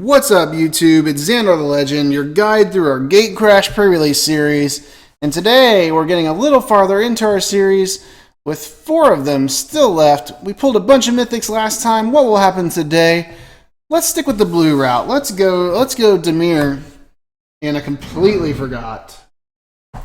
What's up, YouTube? It's Zandar the Legend, your guide through our Gatecrash pre-release series. And today, we're getting a little farther into our series with 4 of them still left. We pulled a bunch of mythics last time. What will happen today? Let's stick with the blue route. Let's go Dimir. And I completely forgot.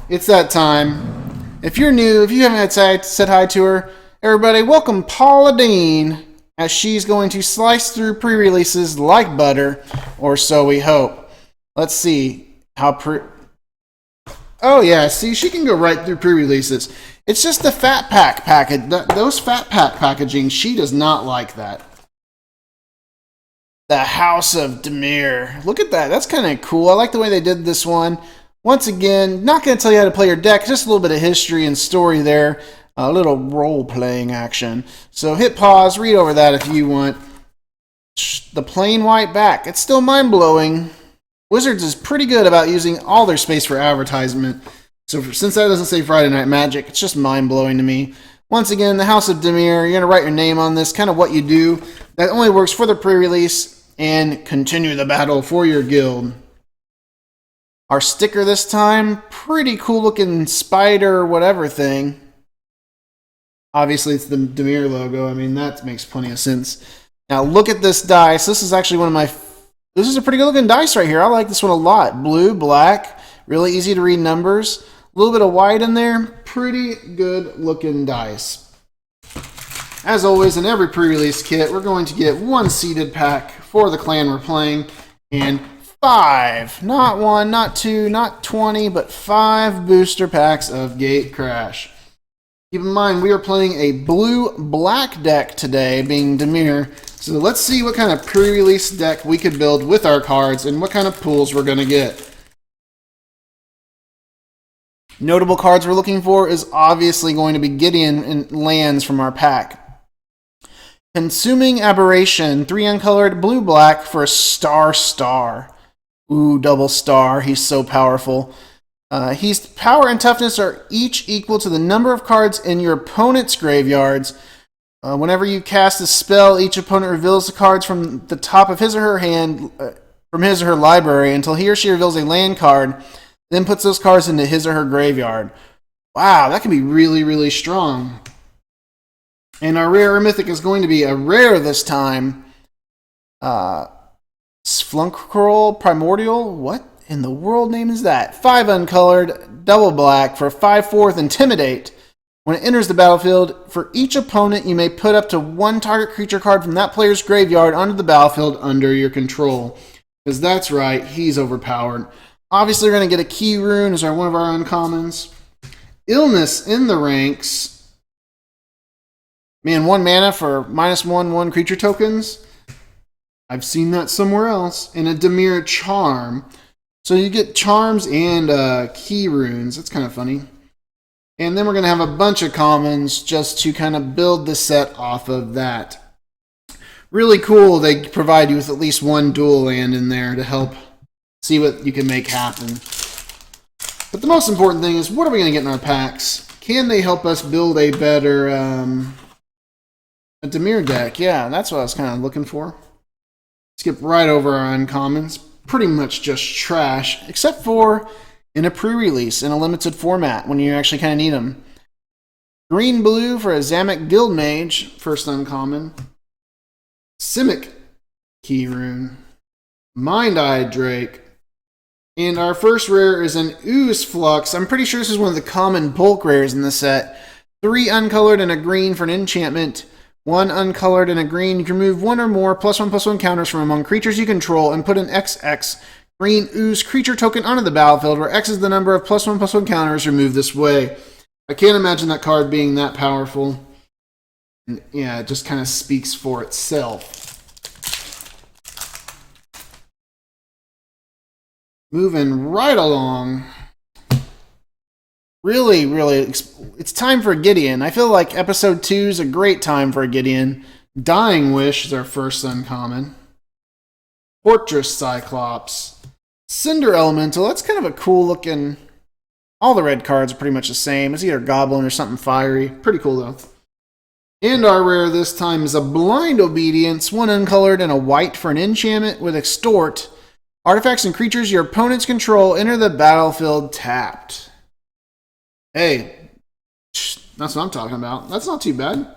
It's that time. If you're new, if you haven't said hi to her, everybody, welcome Paula Dean, as she's going to slice through pre-releases like butter, or so we hope. Let's see how Oh yeah, see, she can go right through pre-releases. It's just the fat pack package, those fat pack packaging, she does not like that. The House of Dimir. Look at that, that's kind of cool. I like the way they did this one. Once again, not going to tell you how to play your deck, just a little bit of history and story there. A little role-playing action. So hit pause, read over that if you want. The plain white back. It's still mind-blowing. Wizards is pretty good about using all their space for advertisement. So since that doesn't say Friday Night Magic, it's just mind-blowing to me. Once again, the House of Dimir. You're going to write your name on this, kind of what you do. That only works for the pre-release and continue the battle for your guild. Our sticker this time, pretty cool-looking spider whatever thing. Obviously, it's the Dimir logo. I mean, that makes plenty of sense. Now, look at this dice. This is actually one of my... This is a pretty good-looking dice right here. I like this one a lot. Blue, black, really easy to read numbers. A little bit of white in there. Pretty good-looking dice. As always, in every pre-release kit, we're going to get 1 seeded pack for the clan we're playing, and 5, not 1, not 2, not 20, but 5 booster packs of Gatecrash. Keep in mind, we are playing a blue-black deck today, being Dimir. So let's see what kind of pre-release deck we could build with our cards and what kind of pools we're going to get. Notable cards we're looking for is obviously going to be Gideon and lands from our pack. Consuming Aberration, 3 uncolored, blue-black for a star. Ooh, double star. He's so powerful. His power and toughness are each equal to the number of cards in your opponent's graveyards. Whenever you cast a spell, each opponent reveals the cards from the top of his or her hand, from his or her library, until he or she reveals a land card, then puts those cards into his or her graveyard. Wow, that can be really, really strong. And our rare or mythic is going to be a rare this time. Sflunkroll Primordial? What in the world name is that? 5 uncolored, double black for 5/4 Intimidate. When it enters the battlefield, for each opponent, you may put up to 1 target creature card from that player's graveyard onto the battlefield under your control. Because that's right, he's overpowered. Obviously, we're going to get a Key Rune as one of our uncommons. Illness in the ranks. Man, 1 mana for -1/1 creature tokens. I've seen that somewhere else. And a Dimir Charm. So you get charms and key runes. That's kind of funny. And then we're going to have a bunch of commons just to kind of build the set off of that. Really cool. They provide you with at least 1 dual land in there to help see what you can make happen. But the most important thing is, what are we going to get in our packs? Can they help us build a better a Dimir deck? Yeah, that's what I was kind of looking for. Skip right over our uncommons. Pretty much just trash, except for in a pre-release, in a limited format, when you actually kind of need them. Green-blue for a Zamek Guildmage, first uncommon. Simic Key Rune. Mind-Eyed Drake. And our first rare is an Ooze Flux. I'm pretty sure this is one of the common bulk rares in the set. 3 uncolored and a green for an enchantment. 1 uncolored and a green. You can remove 1 or more +1/+1 counters from among creatures you control and put an XX green ooze creature token onto the battlefield, where X is the number of +1/+1 counters removed this way. I can't imagine that card being that powerful. And yeah, it just kind of speaks for itself. Moving right along. Really, it's time for Gideon. I feel like episode 2 is a great time for a Gideon. Dying Wish is our first uncommon. Fortress Cyclops. Cinder Elemental, that's kind of a cool looking... All the red cards are pretty much the same. It's either Goblin or something fiery. Pretty cool though. And our rare this time is a Blind Obedience, 1 uncolored and a white for an enchantment with Extort. Artifacts and creatures your opponents control enter the battlefield tapped. Hey, that's what I'm talking about. That's not too bad.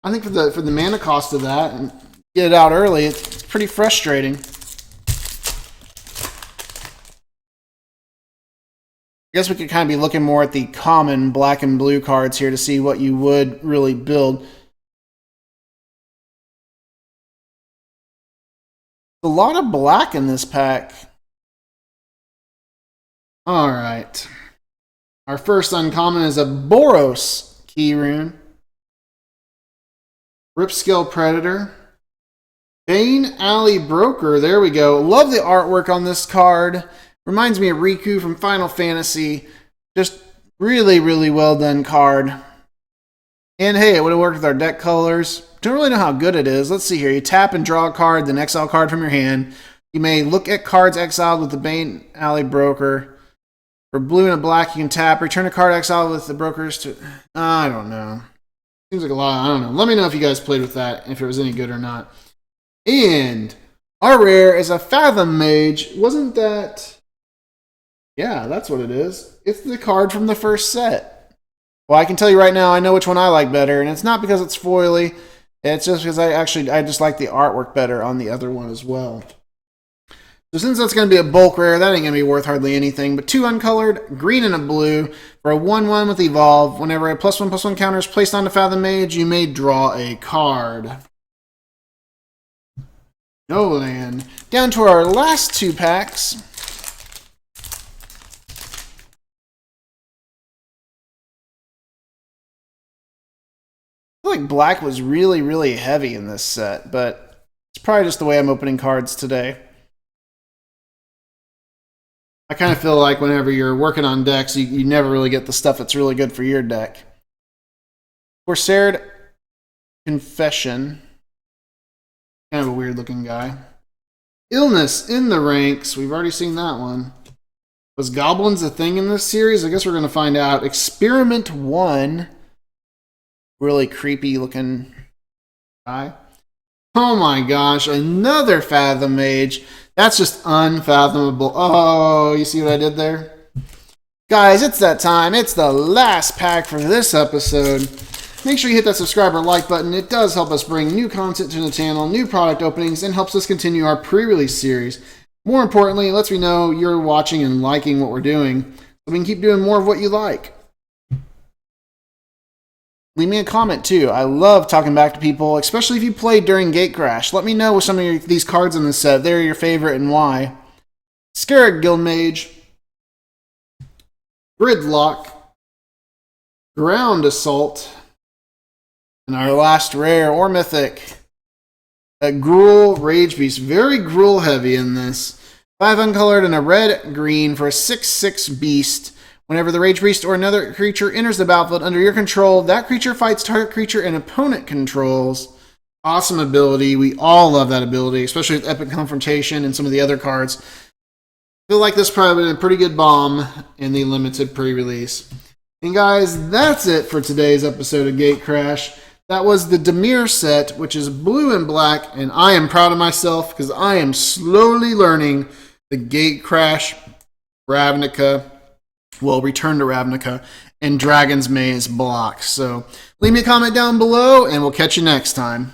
I think for the mana cost of that and get it out early, it's pretty frustrating. I guess we could kind of be looking more at the common black and blue cards here to see what you would really build. A lot of black in this pack. Alright. Our first uncommon is a Boros key rune. Ripscale Predator. Bane Alley Broker. There we go. Love the artwork on this card. Reminds me of Riku from Final Fantasy. Just really, really well done card. And hey, it would have worked with our deck colors. Don't really know how good it is. Let's see here. You tap and draw a card, then exile card from your hand. You may look at cards exiled with the Bane Alley Broker. For blue and a black, you can tap. Return a card exiled with the brokers to... I don't know. Seems like a lot. I don't know. Let me know if you guys played with that, if it was any good or not. And our rare is a Fathom Mage. Wasn't that... Yeah, that's what it is. It's the card from the first set. Well, I can tell you right now, I know which one I like better, and it's not because it's foily. It's just because I just like the artwork better on the other one as well. So since that's going to be a bulk rare, that ain't going to be worth hardly anything. But 2 uncolored, green and a blue, for a 1/1 with Evolve. Whenever a +1/+1 counter is placed onto Fathom Mage, you may draw a card. No land. Down to our last 2 packs. I feel like black was really, really heavy in this set, but it's probably just the way I'm opening cards today. I kind of feel like whenever you're working on decks, you never really get the stuff that's really good for your deck. Corsair Confession. Kind of a weird looking guy. Illness in the Ranks. We've already seen that one. Was goblins a thing in this series? I guess we're going to find out. Experiment 1. Really creepy looking guy. Oh my gosh, another Fathom Mage. That's just unfathomable. Oh, you see what I did there? Guys, it's that time. It's the last pack for this episode. Make sure you hit that subscribe or like button. It does help us bring new content to the channel, new product openings, and helps us continue our pre-release series. More importantly, it lets me know you're watching and liking what we're doing, so we can keep doing more of what you like. Leave me a comment too. I love talking back to people, especially if you played during Gatecrash. Let me know with some of these cards in the set. They're your favorite and why. Scarab Guildmage. Gridlock. Ground Assault. And our last rare or mythic. A Gruul Rage Beast. Very Gruul heavy in this. 5 uncolored and a red-green for a 6/6 beast. Whenever the Rage Beast or another creature enters the battlefield under your control, that creature fights target creature and opponent controls. Awesome ability. We all love that ability, especially with Epic Confrontation and some of the other cards. I feel like this probably been a pretty good bomb in the limited pre-release. And guys, that's it for today's episode of Gatecrash. That was the Dimir set, which is blue and black, and I am proud of myself because I am slowly learning the Gatecrash, Ravnica, Return to Ravnica, and Dragon's Maze blocks. So leave me a comment down below, and we'll catch you next time.